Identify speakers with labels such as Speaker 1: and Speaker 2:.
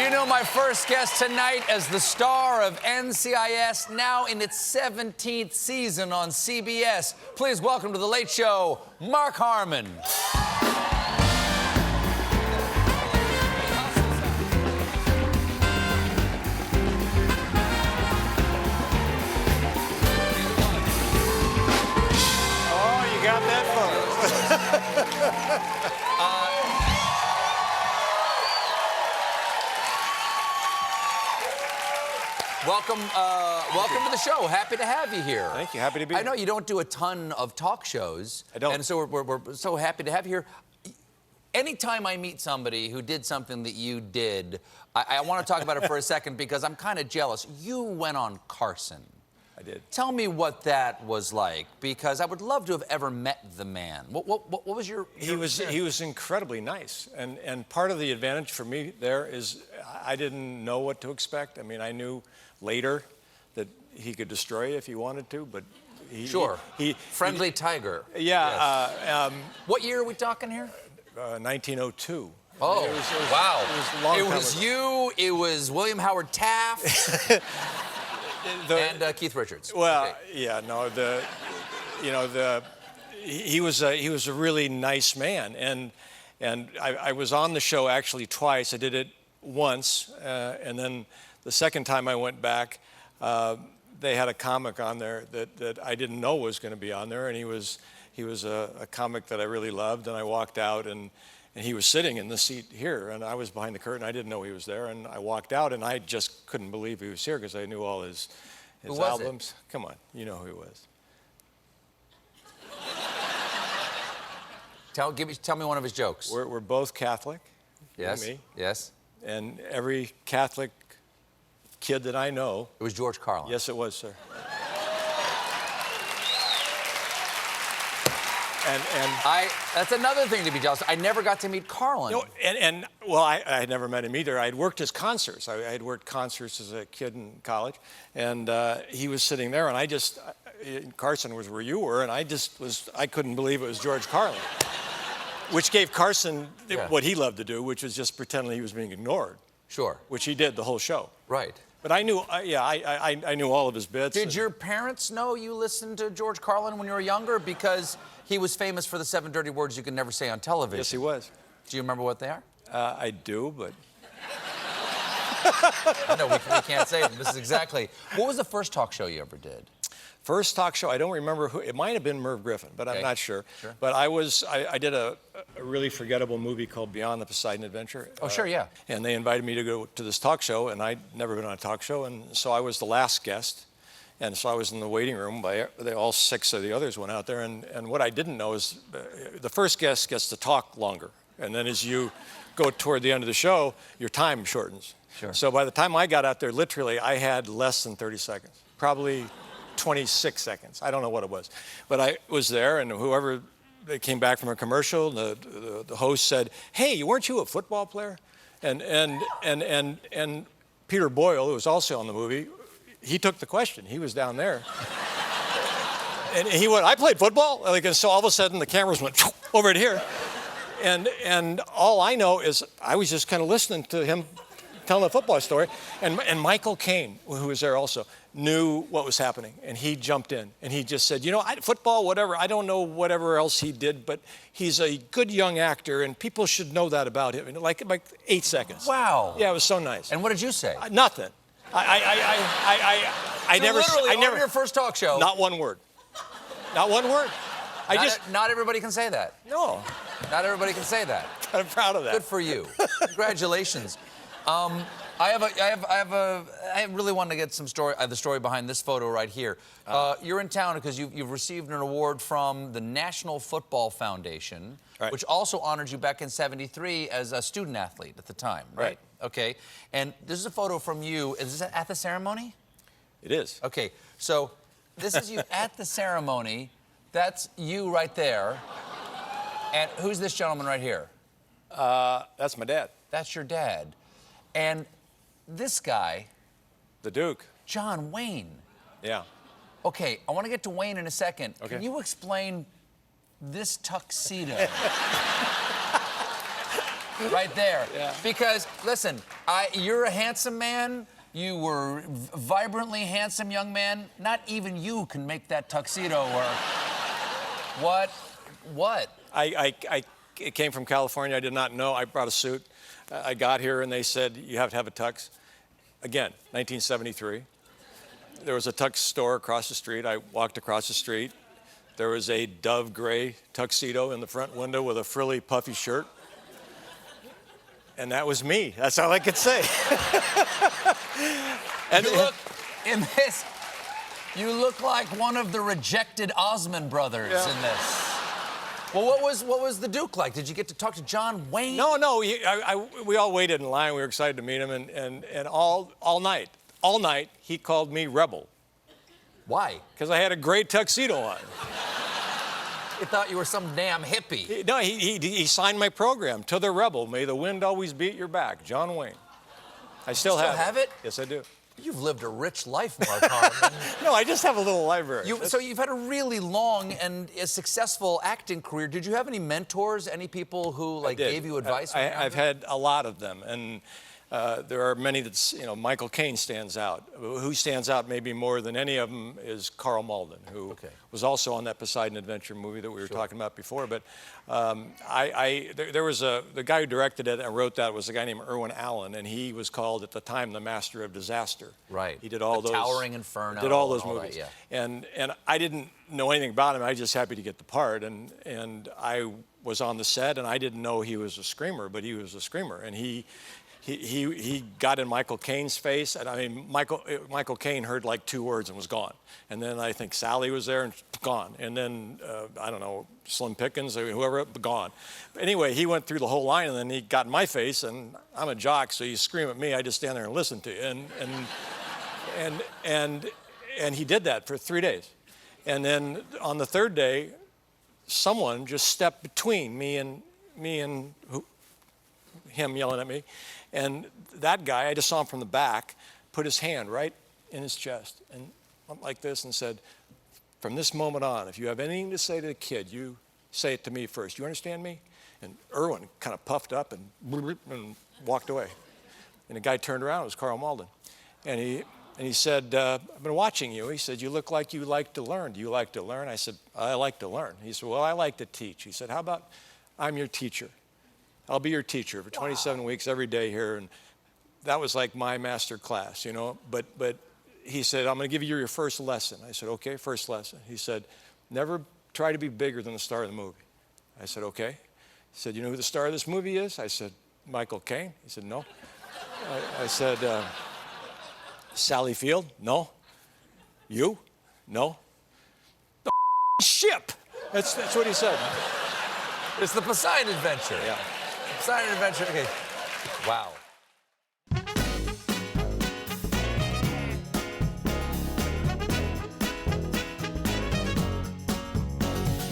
Speaker 1: You know my first guest tonight as the star of NCIS, now in its 17th season on CBS. Please welcome to The Late Show, Mark Harmon.
Speaker 2: Oh, you got that photo.
Speaker 1: Welcome to the show. Happy to have you here.
Speaker 2: Thank you. Happy to be here.
Speaker 1: I know you don't do a ton of talk shows.
Speaker 2: I don't.
Speaker 1: And so we're so happy to have you here. Anytime I meet somebody who did something that you did, I want to talk about it for a second because I'm kind of jealous. You went on Carson.
Speaker 2: I did.
Speaker 1: Tell me what that was like, because I would love to have ever met the man. What was your
Speaker 2: He was incredibly nice, and part of the advantage for me there is I didn't know what to expect. I mean, I knew later that he could destroy you if he wanted to, but
Speaker 1: he friendly tiger.
Speaker 2: Yeah.
Speaker 1: Yes. What year are we talking here?
Speaker 2: 1902.
Speaker 1: Oh, wow!
Speaker 2: It was a long time ago.
Speaker 1: You. It was William Howard Taft. And Keith Richards.
Speaker 2: Well,
Speaker 1: okay.
Speaker 2: Yeah, no, he was a really nice man, and I was on the show actually twice. I did it once, and then the second time I went back, they had a comic on there that I didn't know was going to be on there, and he was a comic that I really loved, and I walked out and he was sitting in the seat here, and I was behind the curtain. I didn't know he was there, and I walked out, and I just couldn't believe he was here because I knew all his albums. Come on, you know who he was.
Speaker 1: Tell me one of his jokes.
Speaker 2: We're both Catholic.
Speaker 1: Yes.
Speaker 2: Me.
Speaker 1: Yes.
Speaker 2: And every Catholic kid that I know.
Speaker 1: It was George Carlin.
Speaker 2: Yes, it was, sir.
Speaker 1: That's another thing to be jealous of. I never got to meet Carlin.
Speaker 2: No, well, I had never met him either. I had worked his concerts. I had worked concerts as a kid in college, and he was sitting there, and Carson was where you were, and I couldn't believe it was George Carlin, which gave Carson what he loved to do, which was just pretending he was being ignored.
Speaker 1: Sure.
Speaker 2: Which he did the whole show.
Speaker 1: Right.
Speaker 2: But I knew, I knew all of his bits.
Speaker 1: Did your parents know you listened to George Carlin when you were younger? Because he was famous for the 7 dirty words you could never say on television.
Speaker 2: Yes, he was.
Speaker 1: Do you remember what they are?
Speaker 2: I do, but...
Speaker 1: I know, we can't say them. This is exactly... What was the first talk show you ever did?
Speaker 2: First talk show, I don't remember who. It might have been Merv Griffin, but I'm not sure. But I did a really forgettable movie called Beyond the Poseidon Adventure.
Speaker 1: Oh, sure, yeah.
Speaker 2: And they invited me to go to this talk show, and I'd never been on a talk show, and so I was the last guest. And so I was in the waiting room. All 6 of the others went out there, and what I didn't know is the first guest gets to talk longer, and then as you go toward the end of the show, your time shortens.
Speaker 1: Sure.
Speaker 2: So by the time I got out there, literally, I had less than 30 seconds, probably 26 seconds. I don't know what it was. But I was there, and whoever, they came back from a commercial, the host said, "Hey, weren't you a football player?" And Peter Boyle, who was also on the movie, he took the question. He was down there. And he went, "I played football?" And so all of a sudden, the cameras went over to here. And all I know is I was just kind of listening to him telling a football story. And Michael Caine, who was there also, knew what was happening. And he jumped in. And he just said, football, whatever, I don't know whatever else he did, but he's a good young actor, and people should know that about him. And like 8 seconds.
Speaker 1: Wow.
Speaker 2: Yeah, it was so nice.
Speaker 1: And what did you say?
Speaker 2: Nothing. I never
Speaker 1: on your first talk show.
Speaker 2: Not one word. Not one word.
Speaker 1: Not everybody can say that.
Speaker 2: No.
Speaker 1: Not everybody can say that.
Speaker 2: I'm proud of that.
Speaker 1: Good for you. Congratulations. I really wanted to get the story behind this photo right here. You're in town because you've received an award from the National Football Foundation, which also honored you back in '73 as a student athlete at the time, right? Okay. And this is a photo from you. Is this at the ceremony?
Speaker 2: It is.
Speaker 1: Okay. So this is you at the ceremony. That's you right there. And who's this gentleman right here?
Speaker 2: That's my dad.
Speaker 1: That's your dad. And this guy...
Speaker 2: The Duke.
Speaker 1: John Wayne.
Speaker 2: Yeah.
Speaker 1: Okay, I want to get to Wayne in a second.
Speaker 2: Okay.
Speaker 1: Can you explain this tuxedo? right there.
Speaker 2: Yeah.
Speaker 1: Because, listen, you're a handsome man. You were vibrantly handsome young man. Not even you can make that tuxedo work. What?
Speaker 2: It came from California. I did not know. I brought a suit. I got here and they said, you have to have a tux. Again, 1973. There was a tux store across the street. I walked across the street. There was a dove gray tuxedo in the front window with a frilly, puffy shirt. And that was me. That's all I could say. And
Speaker 1: You look, in this, you look like one of the rejected Osmond brothers in this. Well, what was the Duke like? Did you get to talk to John Wayne?
Speaker 2: No. We all waited in line. We were excited to meet him, and all night he called me rebel.
Speaker 1: Why?
Speaker 2: Because I had a gray tuxedo on.
Speaker 1: He thought you were some damn hippie.
Speaker 2: No, he signed my program, To the Rebel. May the wind always be at your back, John Wayne. I still have it. Yes, I do.
Speaker 1: You've lived a rich life, Mark Harmon.
Speaker 2: No, I just have a little library.
Speaker 1: So you've had a really long and a successful acting career. Did you have any mentors, any people who gave you advice?
Speaker 2: I've had a lot of them, and there are many that's, Michael Caine stands out. Who stands out maybe more than any of them is Carl Malden, who was also on that Poseidon Adventure movie that we were talking about before. But there was the guy who directed it and wrote that was a guy named Irwin Allen, and he was called at the time the Master of Disaster.
Speaker 1: Right.
Speaker 2: He did all those
Speaker 1: Towering Inferno.
Speaker 2: Did all those movies.
Speaker 1: That, yeah.
Speaker 2: And I didn't know anything about him. I was just happy to get the part, and I was on the set, and I didn't know he was a screamer, but he was a screamer, and he got in Michael Caine's face, and I mean, Michael Caine heard like 2 words and was gone. And then I think Sally was there and gone. And then, I don't know, Slim Pickens, or whoever, gone. But anyway, he went through the whole line, and then he got in my face, and I'm a jock, so you scream at me, I just stand there and listen to you. And he did that for 3 days. And then on the 3rd day, someone just stepped between me and him yelling at me. And that guy, I just saw him from the back, put his hand right in his chest and went like this and said, from this moment on, if you have anything to say to the kid, you say it to me first. You understand me? And Irwin kind of puffed up and walked away. And the guy turned around, it was Carl Malden. And he said, I've been watching you. He said, you look like you like to learn. Do you like to learn? I said, I like to learn. He said, well, I like to teach. He said, how about I'm your teacher? I'll be your teacher for 27 weeks every day here. And that was like my master class, But he said, I'm going to give you your first lesson. I said, okay, first lesson. He said, never try to be bigger than the star of the movie. I said, okay. He said, you know who the star of this movie is? I said, Michael Caine. He said, no. I said, Sally Field? No. You? No. The ship. That's what he said.
Speaker 1: It's the Poseidon Adventure.
Speaker 2: Yeah.
Speaker 1: Poseidon Adventure. Okay. Wow.